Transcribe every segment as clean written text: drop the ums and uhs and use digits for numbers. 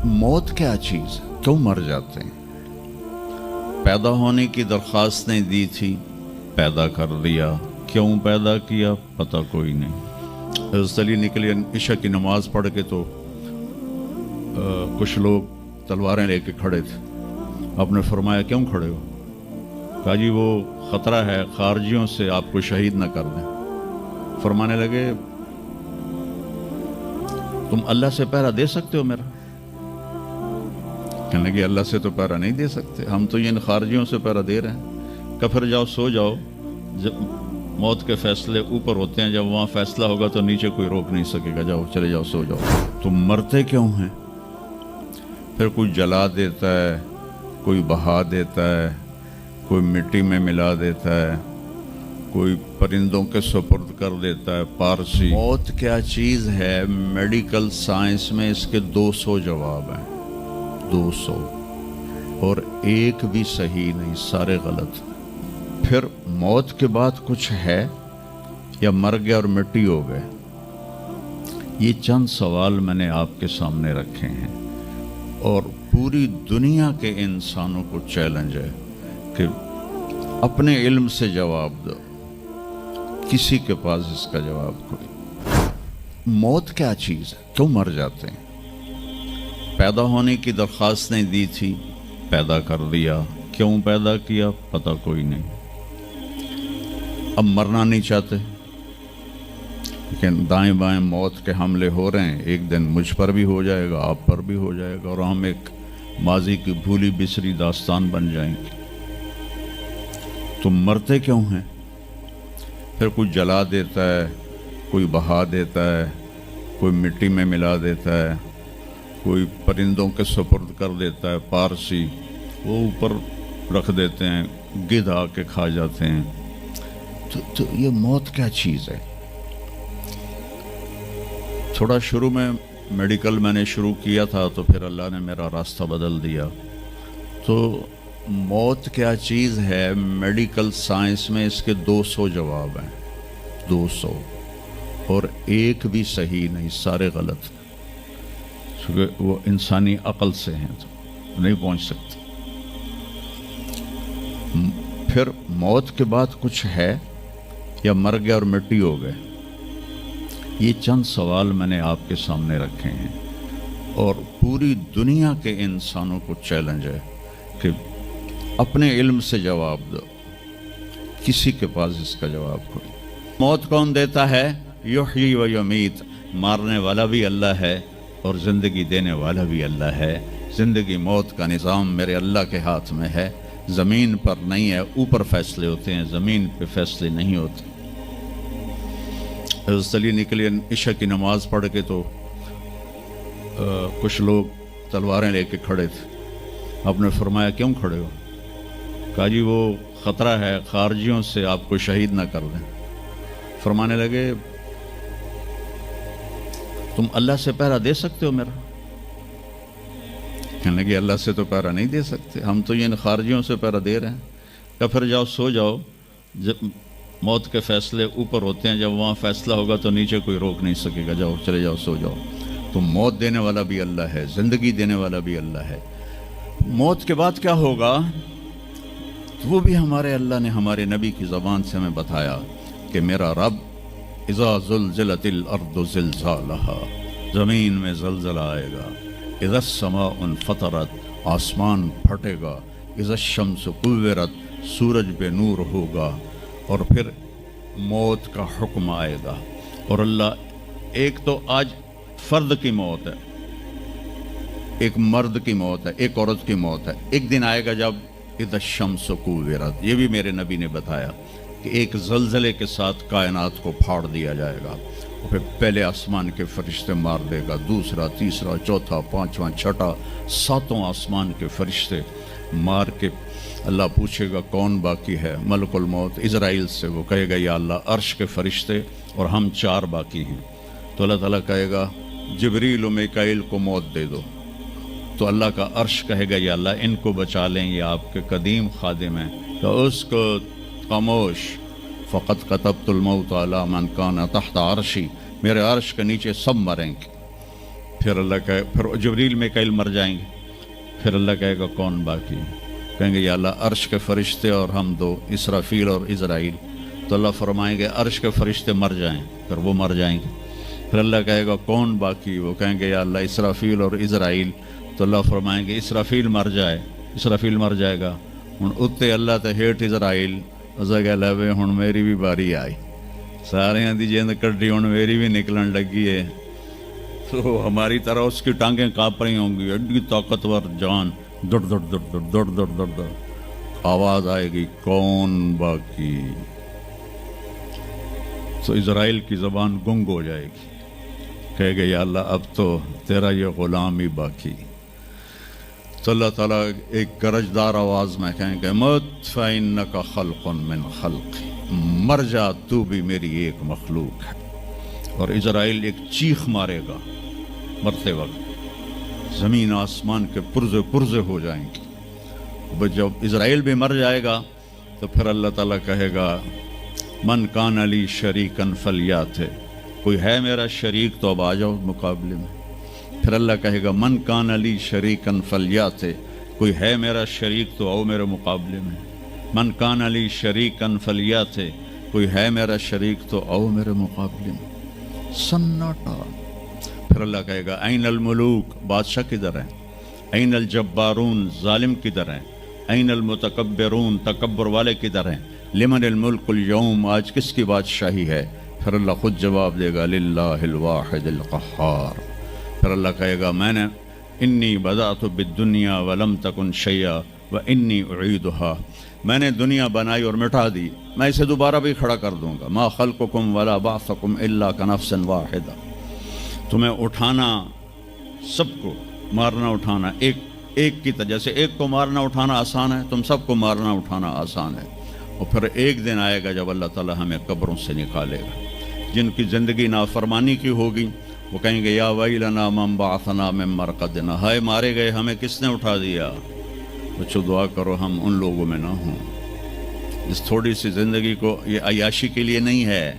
मौत क्या चीज़ है, क्यों मर जाते हैं? पैदा होने की दरख्वास्त नहीं दी थी, पैदा कर दिया। क्यों पैदा किया पता कोई नहीं। हज़रत अली निकले इशा की नमाज पढ़ के तो कुछ लोग तलवारें लेके खड़े थे। आपने फरमाया क्यों खड़े हो? कहा जी वो ख़तरा है खारजियों से, आपको शहीद न कर दें। फरमाने लगे तुम अल्लाह से पहरा दे सकते हो मेरा? कहने लगे अल्लाह से तो पहरा नहीं दे सकते, हम तो इन खारजियों से पहरा दे रहे हैं। कहा फिर जाओ सो जाओ, जब मौत के फैसले ऊपर होते हैं, जब वहाँ फैसला होगा तो नीचे कोई रोक नहीं सकेगा। जाओ चले जाओ सो जाओ। तुम मरते क्यों हैं? फिर कोई जला देता है, कोई बहा देता है, कोई मिट्टी में मिला देता है, कोई परिंदों के सुपुर्द कर देता है। पारसी मौत क्या चीज़ है, मेडिकल साइंस में इसके 200 जवाब हैं, 200, और एक भी सही नहीं, सारे गलत। फिर मौत के बाद कुछ है या मर गया और मिट्टी हो गए? ये चंद सवाल मैंने आपके सामने रखे हैं और पूरी दुनिया के इंसानों को चैलेंज है कि अपने इल्म से जवाब दो। किसी के पास इसका जवाब कोई। मौत क्या चीज़ है, क्यों मर जाते हैं? पैदा होने की दरख्वास्त नहीं दी थी, पैदा कर दिया। क्यों पैदा किया पता कोई नहीं। अब मरना नहीं चाहते, लेकिन दाएं बाएं मौत के हमले हो रहे हैं। एक दिन मुझ पर भी हो जाएगा, आप पर भी हो जाएगा, और हम एक माजी की भूली बिसरी दास्तान बन जाएंगे। तुम मरते क्यों हैं? फिर कोई जला देता है, कोई बहा देता है, कोई मिट्टी में मिला देता है, कोई परिंदों के सुपुर्द कर देता है। पारसी वो ऊपर रख देते हैं, गिद्ध आके खा जाते हैं। तो ये मौत क्या चीज़ है? थोड़ा शुरू में मेडिकल मैंने शुरू किया था, तो फिर अल्लाह ने मेरा रास्ता बदल दिया। तो मौत क्या चीज़ है, मेडिकल साइंस में इसके 200 जवाब हैं, 200, और एक भी सही नहीं, सारे गलत। क्योंकि वो इंसानी अक्ल से हैं तो नहीं पहुंच सकते। फिर मौत के बाद कुछ है या मर गया और मिट्टी हो गए? ये चंद सवाल मैंने आपके सामने रखे हैं और पूरी दुनिया के इंसानों को चैलेंज है कि अपने इल्म से जवाब दो। किसी के पास इसका जवाब कोई। मौत कौन देता है? युहयी व युमीत। मारने वाला भी अल्लाह है और ज़िंदगी देने वाला भी अल्लाह है। ज़िंदगी मौत का निज़ाम मेरे अल्लाह के हाथ में है। ज़मीन पर नहीं है, ऊपर फैसले होते हैं, ज़मीन पे फैसले नहीं होते। हज़रत अली निकले इशा की नमाज पढ़ के तो कुछ लोग तलवारें लेके खड़े थे। आपने फरमाया क्यों खड़े हो? कहा जी वो ख़तरा है खारजियों से, आपको शहीद ना कर दें। फरमाने लगे तुम अल्लाह से पहरा दे सकते हो मेरा? कहने लगे अल्लाह से तो पहरा नहीं दे सकते, हम तो इन खारजियों से पहरा दे रहे हैं। कहा फिर जाओ सो जाओ, जब मौत के फैसले ऊपर होते हैं, जब वहाँ फैसला होगा तो नीचे कोई रोक नहीं सकेगा। जाओ चले जाओ सो जाओ। तो मौत देने वाला भी अल्लाह है, ज़िंदगी देने वाला भी अल्लाह है। मौत के बाद क्या होगा तो वो भी हमारे अल्लाह ने हमारे नबी की ज़बान से हमें बताया कि मेरा रब इज़ा ज़ुल्ज़िलतिल अर्दु ज़िलज़ालहा, ज़मीन में ज़लज़ला आएगा। इज़ा समाउन फ़तरत, आसमान फटेगा। इज़ा शम्सु कुव्विरत, सूरज पे नूर होगा। और फिर मौत का हुक्म आएगा। और अल्लाह एक तो आज फ़र्द की मौत है, एक मर्द की मौत है, एक औरत की मौत है। एक दिन आएगा जब इज़ा शम्सु कुव्विरत, ये भी मेरे नबी ने बताया कि एक ज़लज़ले के साथ कायनात को फाड़ दिया जाएगा। और फिर पहले आसमान के फरिश्ते मार देगा, दूसरा, तीसरा, चौथा, पांचवा, छठा, सातों आसमान के फरिश्ते मार के अल्लाह पूछेगा कौन बाकी है? मलकुल मौत इज़राइल से। वो कहेगा या अल्लाह अर्श के फरिश्ते और हम 4 बाकी हैं। तो अल्लाह ताला कहेगा जिब्रील और मीकाईल को मौत दे दो। तो अल्लाह का अर्श कहेगा या अल्लाह इनको बचा लें, ये आपके कदीम खादिम हैं। तो उसको खामोश, फ़क़त कतबतुल मौत अला मन कान तहत अर्शी, मेरे अर्श के नीचे सब मरेंगे। پھر اللہ کہے، پھر جبریل میکائیل مر جائیں گے، پھر اللہ کہے گا کون باقی؟ کہیں گے یا اللہ عرش کے فرشتے اور ہم دو، اسرافیل اور عزرائیل۔ تو اللہ فرمائیں گے عرش کے فرشتے مر جائیں، پھر وہ مر جائیں گے۔ پھر اللہ کہے گا کون باقی؟ وہ کہیں گے یا اللہ اسرافیل اور عزرائیل۔ تو اللہ فرمائیں گے اسرافیل مر جائے، اسرافیل مر جائے گا، ہن اتنے اللہ تے ہیٹ عزرائیل۔ اسے کہ لے وے ہن میری بھی باری آئی، سارے دی جند کڈی، ہن میری بھی نکلن لگی ہے۔ تو ہماری طرح اس کی ٹانگیں کانپ رہی ہوں گی، ایڈی طاقتور جان، دڑ دڑ دڑ دڑ دڑ دڑ دڑ دڑ، آواز آئے گی کون باقی؟ تو اسرائیل کی زبان گنگ ہو جائے گی، کہے گا یا اللہ اب تو تیرا یہ غلام ہی باقی۔ تو اللہ تعالیٰ ایک گرجدار آواز میں کہیں گے مت فإنک خلق من خلق، مر جا تو بھی میری ایک مخلوق ہے۔ اور اسرائیل ایک چیخ مارے گا مرتے وقت، زمین آسمان کے پرزے پرزے ہو جائیں گے۔ جب اسرائیل بھی مر جائے گا تو پھر اللہ تعالیٰ کہے گا من کان علی شریکن فلیات، کوئی ہے میرا شریک تو اب آ جاؤ مقابلے میں۔ پھر اللہ کہے گا من کان علی شریکن فلیات، کوئی ہے میرا شریک تو آؤ میرے مقابلے میں۔ من کان علی شریکن فلیات، کوئی ہے میرا شریک تو آؤ میرے مقابلے میں۔ سناٹا۔ پھر اللہ کہے گا این الملوک، بادشاہ کدھر ہیں؟ این الجبارون، ظالم کدھر ہیں؟ این المتکبرون، تکبر والے کدھر ہیں؟ لمن الملک اليوم، آج کس کی بادشاہی ہے؟ پھر اللہ خود جواب دے گا للہ الواحد القہار۔ پھر اللہ کہے گا میں نے انی بدأت بالدنیا ولم تکن شیئا وانی اعیدها، میں نے دنیا بنائی اور مٹا دی، میں اسے دوبارہ بھی کھڑا کر دوں گا۔ ما خلقکم ولا بعثکم الا کنفس واحدہ، تمہیں اٹھانا، سب کو مارنا اٹھانا ایک کی طرح، جیسے ایک کو مارنا اٹھانا آسان ہے، تم سب کو مارنا اٹھانا آسان ہے۔ اور پھر ایک دن آئے گا جب اللہ تعالیٰ ہمیں قبروں سے نکالے گا۔ جن کی زندگی نافرمانی کی ہوگی وہ کہیں گے یا ویلنا من بعثنا من مرقدنا، ہائے مارے گئے ہمیں کس نے اٹھا دیا۔ بچوں دعا کرو ہم ان لوگوں میں نہ ہوں۔ اس تھوڑی سی زندگی کو یہ عیاشی کے لیے نہیں ہے،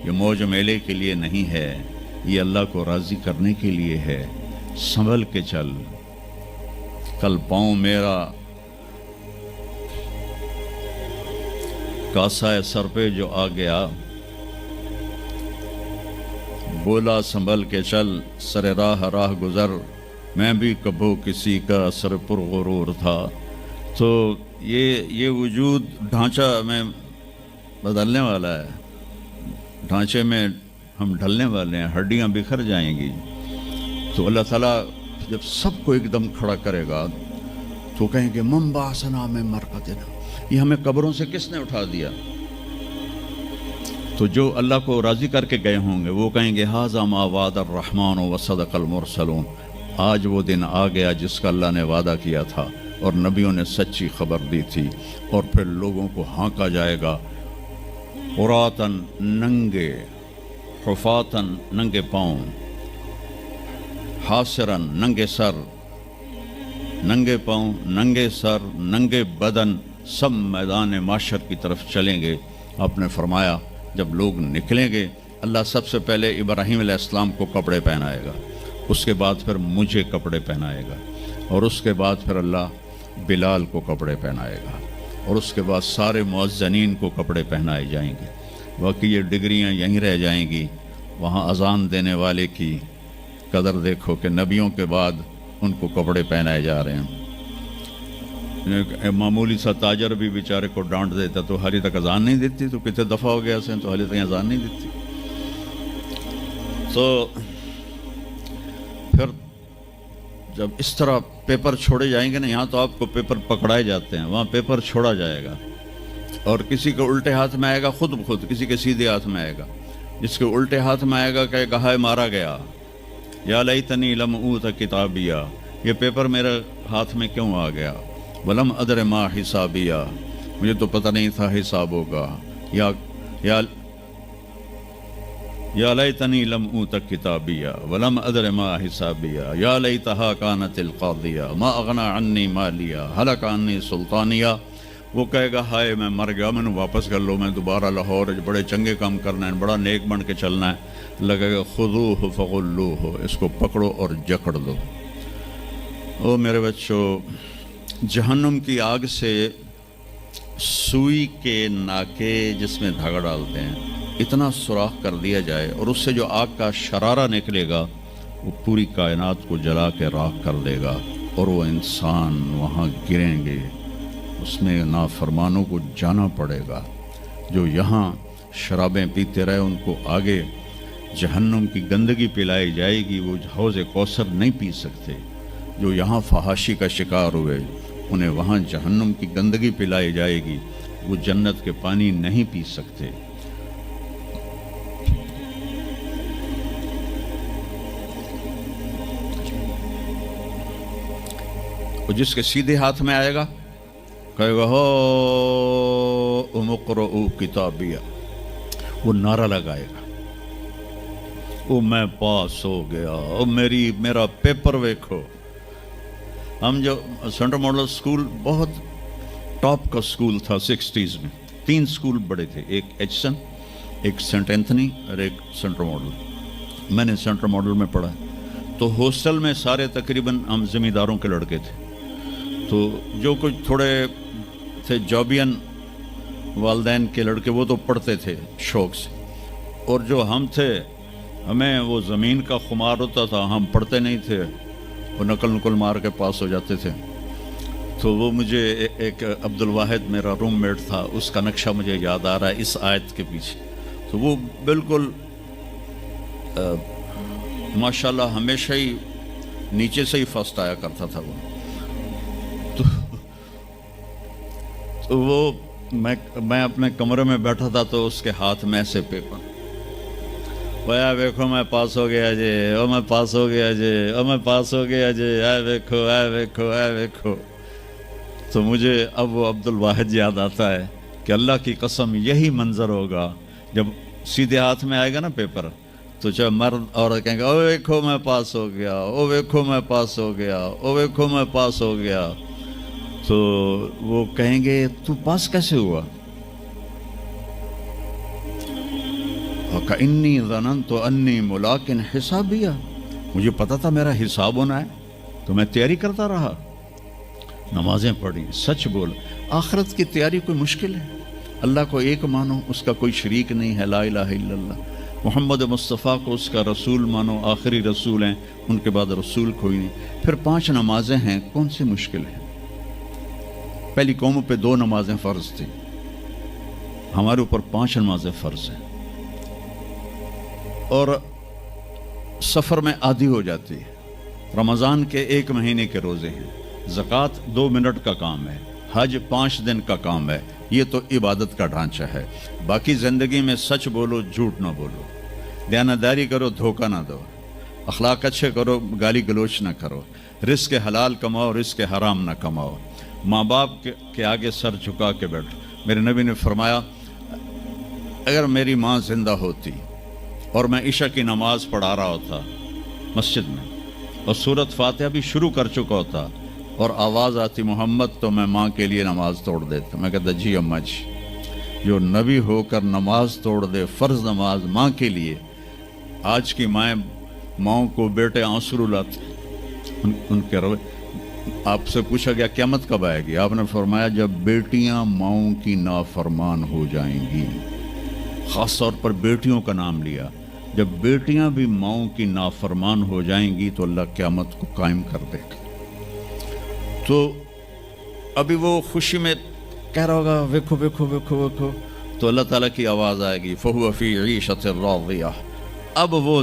یہ موج میلے کے لیے نہیں ہے، یہ اللہ کو راضی کرنے کے لیے ہے۔ سنبھل کے چل، کل پاؤں میرا کاسا سر پہ جو آ گیا، بولا سنبھل کے چل سر راہ راہ گزر، میں بھی کبھو کسی کا سر پر غرور تھا۔ تو یہ وجود ڈھانچہ میں بدلنے والا ہے، ڈھانچے میں ہم ڈھلنے والے ہیں، ہڈیاں بکھر جائیں گی۔ تو اللہ تعالیٰ جب سب کو ایک دم کھڑا کرے گا تو کہیں گے من بعثنا من مرقدنا، یہ ہمیں قبروں سے کس نے اٹھا دیا؟ تو جو اللہ کو راضی کر کے گئے ہوں گے وہ کہیں گے ھذا ما وعد الرحمن وصدق المرسلون، آج وہ دن آ گیا جس کا اللہ نے وعدہ کیا تھا اور نبیوں نے سچی خبر دی تھی۔ اور پھر لوگوں کو ہانکا جائے گا، عراۃً ننگے، حفاۃً ننگے پاؤں، حاسراً ننگے سر، ننگے پاؤں، ننگے سر، ننگے بدن، سب میدان معاشر کی طرف چلیں گے۔ آپ نے فرمایا جب لوگ نکلیں گے اللہ سب سے پہلے ابراہیم علیہ السلام کو کپڑے پہنائے گا، اس کے بعد پھر مجھے کپڑے پہنائے گا، اور اس کے بعد پھر اللہ بلال کو کپڑے پہنائے گا، اور اس کے بعد سارے مؤذنین کو کپڑے پہنائے جائیں گے۔ باقی یہ ڈگریاں یہیں رہ جائیں گی۔ وہاں اذان دینے والے کی قدر دیکھو کہ نبیوں کے بعد ان کو کپڑے پہنائے جا رہے ہیں۔ معمولی سا تاجر بھی بیچارے کو ڈانٹ دیتا تو حالی تک اذان نہیں دیتی، تو کتنے دفعہ ہو گیا سے تو حالی تک اذان نہیں دیتی۔ تو پھر جب اس طرح پیپر چھوڑے جائیں گے نا، یہاں تو آپ کو پیپر پکڑائے جاتے ہیں، وہاں پیپر چھوڑا جائے گا، اور کسی کے الٹے ہاتھ میں آئے گا خود بخود، کسی کے سیدھے ہاتھ میں آئے گا۔ جس کے الٹے ہاتھ میں آئے گا کہ کہا مارا گیا، یا لیتنی لم اوت کتابیہ، یہ پیپر میرے ہاتھ میں کیوں آ گیا، ولم ادر ما حسابیہ، مجھے تو پتہ نہیں تھا حساب ہوگا، یا لیتنی لم اوت کتابیہ ولم ادر ما حسابیہ، یا لیتہا کانت القاضیہ ما اغنی عنی مالیہ ہلک عنی سلطانیہ۔ وہ کہے گا ہائے میں مر گیا، میں نے واپس کر لو، میں دوبارہ لاہور بڑے چنگے کام کرنا ہے، بڑا نیک بن کے چلنا ہے۔ लगेगा खुदूह फगुल्लूह, इसको पकड़ो और जकड़ दो। ओ मेरे बच्चों, जहन्नुम की आग से सुई के नाके जिसमें धागा डालते हैं, इतना सुराख कर दिया जाए और उससे जो आग का शरारा निकलेगा वो पूरी कायनात को जला के राख कर देगा, और वो इंसान वहाँ गिरेंगे, उसमें नाफरमानों को जाना पड़ेगा। जो यहाँ शराबें पीते रहे उनको आगे जहन्नुम की गंदगी पिलाई जाएगी, वो हौज़ कौसर नहीं पी सकते। जो यहाँ फहाशी का शिकार हुए उन्हें वहाँ जहन्नुम की गंदगी पिलाई जाएगी, वो जन्नत के पानी नहीं पी सकते। और जिसके सीधे हाथ में आएगा कहेगा हो मुक़रऊ किताबिया, वो नारा लगाएगा, ओ मैं पास हो गया, ओ मेरा पेपर देखो। हम जो सेंट्रल मॉडल स्कूल बहुत टॉप का स्कूल था 60s में, 3 स्कूल बड़े थे, एक एचसन, एक सेंट एंथनी और एक सेंट्रल मॉडल। मैंने सेंट्रल मॉडल में पढ़ा, तो हॉस्टल में सारे तकरीबन हम ज़मींदारों के लड़के थे, तो जो कुछ थोड़े थे जॉबियन वालदैन के लड़के वो तो पढ़ते थे शौक़ से, और जो हम थे हमें वो ज़मीन का खुमार होता था, हम पढ़ते नहीं थे, वो नकल नुकल मार के पास हो जाते थे। तो वो मुझे एक अब्दुल वाहिद मेरा रूममेट था, उसका नक्शा मुझे याद आ रहा है इस आयत के पीछे। तो वो बिल्कुल माशाल्लाह हमेशा ही नीचे से ही फर्स्ट आया करता था वो। तो वो मैं अपने कमरे में बैठा था, तो उसके हाथ में ऐसे पेपर, भैया देखो मैं पास हो गया जी, ओ मैं पास हो गया जी, ओ मैं पास हो गया जी, आए देखो आए देखो आए देखो। तो मुझे अब वो अब्दुल वाहिद याद आता है कि अल्लाह की कसम यही मंजर होगा जब सीधे हाथ में आएगा ना पेपर, तो चाहे मर्द औरत कहेंगे ओ देखो मैं पास हो गया, ओ देखो मैं पास हो गया, ओ देखो मैं पास हो गया। तो वो कहेंगे तू पास कैसे हुआ? इन्नी ज़ननतु अन्नी मुलाकिन हिसाबिया, मुझे पता था मेरा हिसाब होना है, तो मैं तैयारी करता रहा, नमाजें पढ़ी, सच बोल। आखिरत की तैयारी कोई मुश्किल है? अल्लाह को एक मानो, उसका कोई शरीक नहीं है, ला इलाहा इल्लल्लाह। मोहम्मद मुस्तफ़ा को उसका रसूल मानो, आखिरी रसूल हैं, उनके बाद रसूल कोई नहीं। फिर 5 नमाजें हैं, कौन सी मुश्किल है? पहली कौमों पे 2 नमाजें फ़र्ज थी, हमारे ऊपर 5 नमाजें फ़र्ज हैं, और सफ़र में आधी हो जाती है। रमज़ान के 1 महीने के रोज़े हैं, ज़कात 2 मिनट का काम है, हज 5 दिन का काम है। ये तो इबादत का ढांचा है। बाकी ज़िंदगी में सच बोलो, झूठ ना बोलो, दयानतदारी करो, धोखा ना दो, अखलाक अच्छे करो, गाली गलोच ना करो, रिस्क हलाल कमाओ, रिस्क हराम ना कमाओ, माँ बाप के आगे सर झुका के बैठो। मेरे नबी ने फरमाया अगर मेरी माँ जिंदा होती और मैं इशा की नमाज पढ़ा रहा होता मस्जिद में और सूरत फातिहा भी शुरू कर चुका होता और आवाज़ आती मोहम्मद, तो मैं माँ के लिए नमाज तोड़ देता। मैं कहता जी अम्मा जी, जो नबी होकर नमाज तोड़ दे, फ़र्ज़ नमाज माँ के लिए। आज की माँओं को बेटे आंसू रुलाते उनके रवे। आपसे पूछा गया क़यामत कब आएगी? आपने फरमाया जब बेटियां माँओं की नाफरमान हो जाएंगी। ख़ास तौर पर बेटियों का नाम लिया। जब बेटियां भी माँओं की नाफरमान हो जाएंगी तो अल्लाह क़यामत को कायम कर देगा। तो अभी वो खुशी में कह रहा होगा देखो देखो देखो देखो, तो अल्लाह ताला की आवाज़ आएगी फ़हुव फ़ी ईशतिर राज़िया। अब वो